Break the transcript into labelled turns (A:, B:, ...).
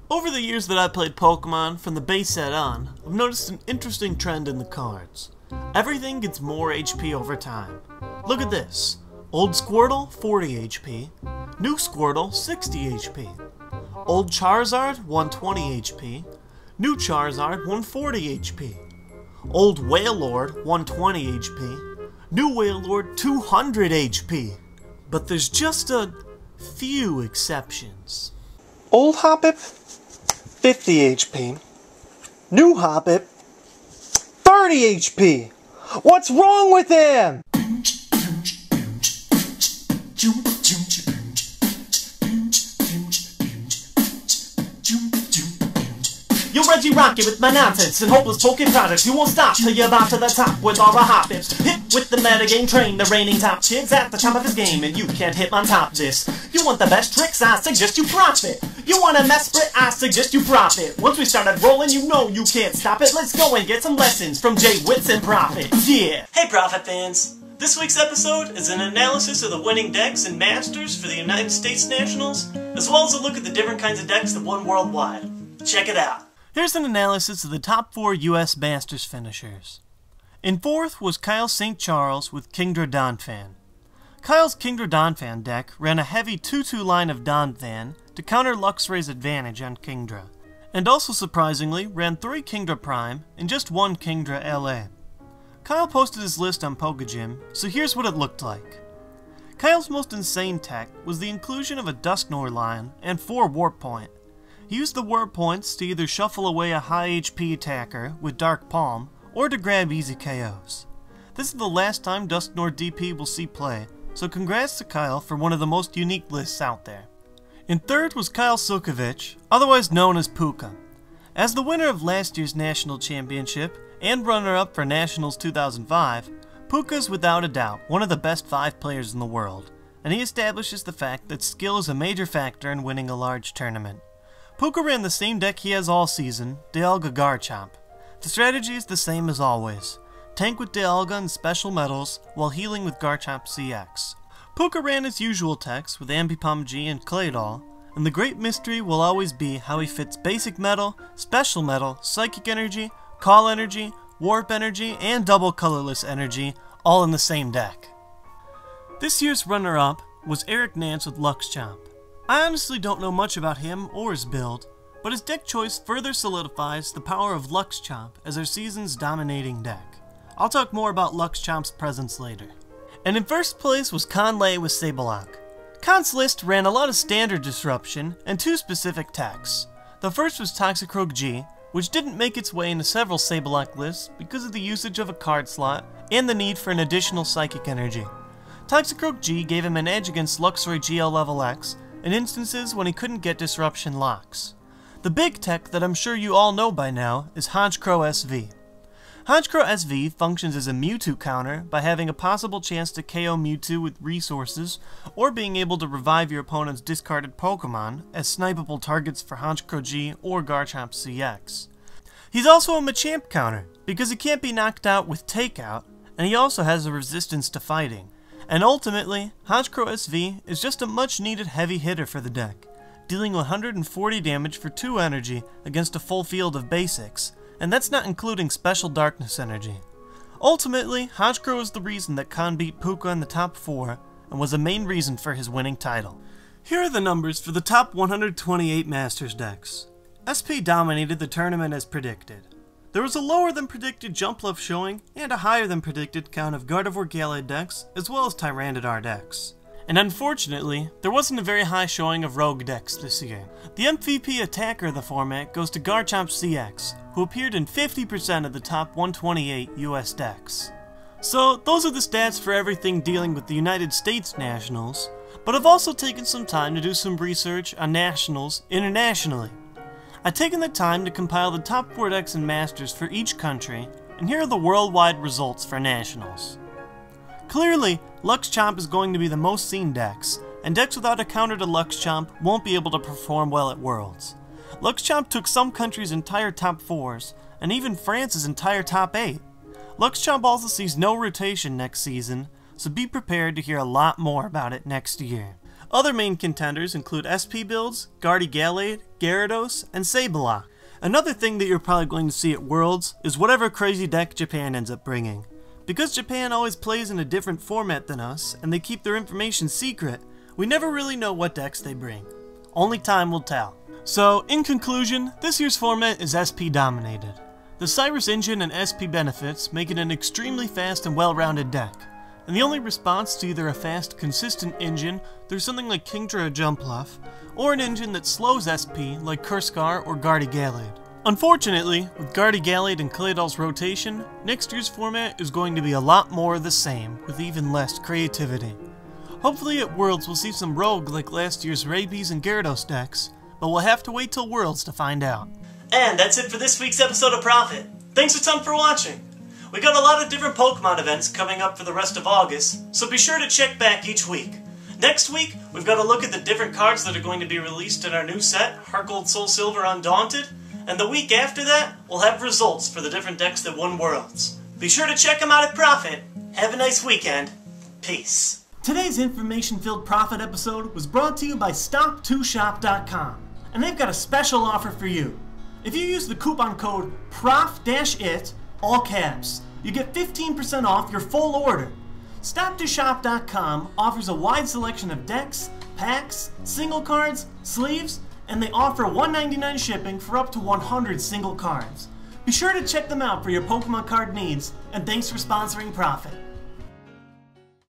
A: Over the years that I played Pokemon, from the base set on, I've noticed an interesting trend in the cards. Everything gets more HP over time. Look at this. Old Squirtle, 40 HP. New Squirtle, 60 HP. Old Charizard, 120 HP. New Charizard, 140 HP. Old Wailord, 120 HP. New Wailord, 200 HP. But there's just a few exceptions.
B: Old Hoppip, 50 HP. New Hoppip, 30 HP. What's wrong with him?
A: You're Reggie Rocket with my nonsense and hopeless Poke products. You won't stop till you're about to the top with all the Hoppips. Hit with the metagame train, the reigning top kid's at the top of his game, and you can't hit on top this. You want the best tricks? I suggest you Prof-It. You want a mess split? I suggest you Prof-It. Once we started rolling, you know you can't stop it. Let's go and get some lessons from JWittz and Prof-It. Yeah! Hey Prof-It fans! This week's episode is an analysis of the winning decks and Masters for the United States Nationals, as well as a look at the different kinds of decks that won worldwide. Check it out. Here's an analysis of the top 4 US Masters finishers. In 4th was Kyle St. Charles with Kingdra Donphan. Kyle's Kingdra Donphan deck ran a heavy 2-2 line of Donphan to counter Luxray's advantage on Kingdra, and also surprisingly ran 3 Kingdra Prime and just 1 Kingdra LA. Kyle posted his list on Pokegym, so here's what it looked like. Kyle's most insane tech was the inclusion of a Dusknoir line and 4 Warp Point. He used the Warp Points to either shuffle away a high HP attacker with Dark Palm, or to grab easy KOs. This is the last time Dusknoir DP will see play, so congrats to Kyle for one of the most unique lists out there. In 3rd was Kyle Kovitch, otherwise known as Puka. As the winner of last year's National Championship, and runner-up for Nationals 2005, Puka is without a doubt one of the best 5 players in the world, and he establishes the fact that skill is a major factor in winning a large tournament. Puka ran the same deck he has all season, Dialga Garchomp. The strategy is the same as always. Tank with Dialga and special metals, while healing with Garchomp CX. Puka ran his usual techs with Ambipom G and Claydol, and the great mystery will always be how he fits basic metal, special metal, psychic energy, call energy, warp energy, and double colorless energy, all in the same deck. This year's runner-up was Eric Nance with Luxchomp. I honestly don't know much about him or his build, but his deck choice further solidifies the power of Luxchomp as our season's dominating deck. I'll talk more about Luxchomp's presence later. And in 1st place was Conlay with Sableye. Con's list ran a lot of standard disruption and 2 specific techs. The first was Toxicroak G, which didn't make its way into several Sableye lists because of the usage of a card slot and the need for an additional psychic energy. Toxicroak G gave him an edge against Luxray GL level X in instances when he couldn't get disruption locks. The big tech that I'm sure you all know by now is Honchkrow SV. Honchkrow SV functions as a Mewtwo counter by having a possible chance to KO Mewtwo with resources, or being able to revive your opponent's discarded Pokemon as snipeable targets for Honchkrow G or Garchomp CX. He's also a Machamp counter, because he can't be knocked out with Takeout, and he also has a resistance to fighting. And ultimately, Honchkrow SV is just a much needed heavy hitter for the deck, dealing 140 damage for 2 energy against a full field of basics, and that's not including special darkness energy. Ultimately, Honchkrow is the reason that Con beat Puka in the top 4, and was a main reason for his winning title. Here are the numbers for the top 128 Masters decks. SP dominated the tournament as predicted. There was a lower than predicted jump left showing, and a higher than predicted count of Gardevoir Gallade decks, as well as Tyranitar decks. And unfortunately, there wasn't a very high showing of Rogue decks this year. The MVP attacker of the format goes to Garchomp CX, who appeared in 50% of the top 128 US decks. So, those are the stats for everything dealing with the United States Nationals, but I've also taken some time to do some research on Nationals internationally. I've taken the time to compile the top 4 decks and Masters for each country, and here are the worldwide results for Nationals. Clearly, Luxchomp is going to be the most seen decks, and decks without a counter to Luxchomp won't be able to perform well at Worlds. Luxchomp took some countries' entire top 4s, and even France's entire top 8. Luxchomp also sees no rotation next season, so be prepared to hear a lot more about it next year.
C: Other main contenders include SP builds, Gardegalade, Gyarados, and Sableye. Another thing that you're probably going to see at Worlds is whatever crazy deck Japan ends up bringing. Because Japan always plays in a different format than us, and they keep their information secret, we never really know what decks they bring. Only time will tell. So, in conclusion, this year's format is SP dominated. The Cyrus engine and SP benefits make it an extremely fast and well-rounded deck. And the only response to either a fast, consistent engine through something like Kingdra or Jumpluff, or an engine that slows SP like Kurskar or Gardegalade. Unfortunately, with Gardegalade and Claydol's rotation, next year's format is going to be a lot more of the same, with even less creativity. Hopefully at Worlds we'll see some rogue like last year's Rabies and Gyarados decks, but we'll have to wait till Worlds to find out.
A: And that's it for this week's episode of Prof-It. Thanks a ton for watching. We got a lot of different Pokemon events coming up for the rest of August, so be sure to check back each week. Next week, we've got to look at the different cards that are going to be released in our new set, Heart Gold, Soul Silver, Undaunted, and the week after that, we'll have results for the different decks that won Worlds. Be sure to check them out at Prof-It. Have a nice weekend. Peace. Today's information-filled Prof-It episode was brought to you by Stop2Shop.com, and they've got a special offer for you. If you use the coupon code PROF-IT, all caps, you get 15% off your full order. Stop2Shop.com offers a wide selection of decks, packs, single cards, sleeves, and they offer $1.99 shipping for up to 100 single cards. Be sure to check them out for your Pokemon card needs, and thanks for sponsoring Prof-It.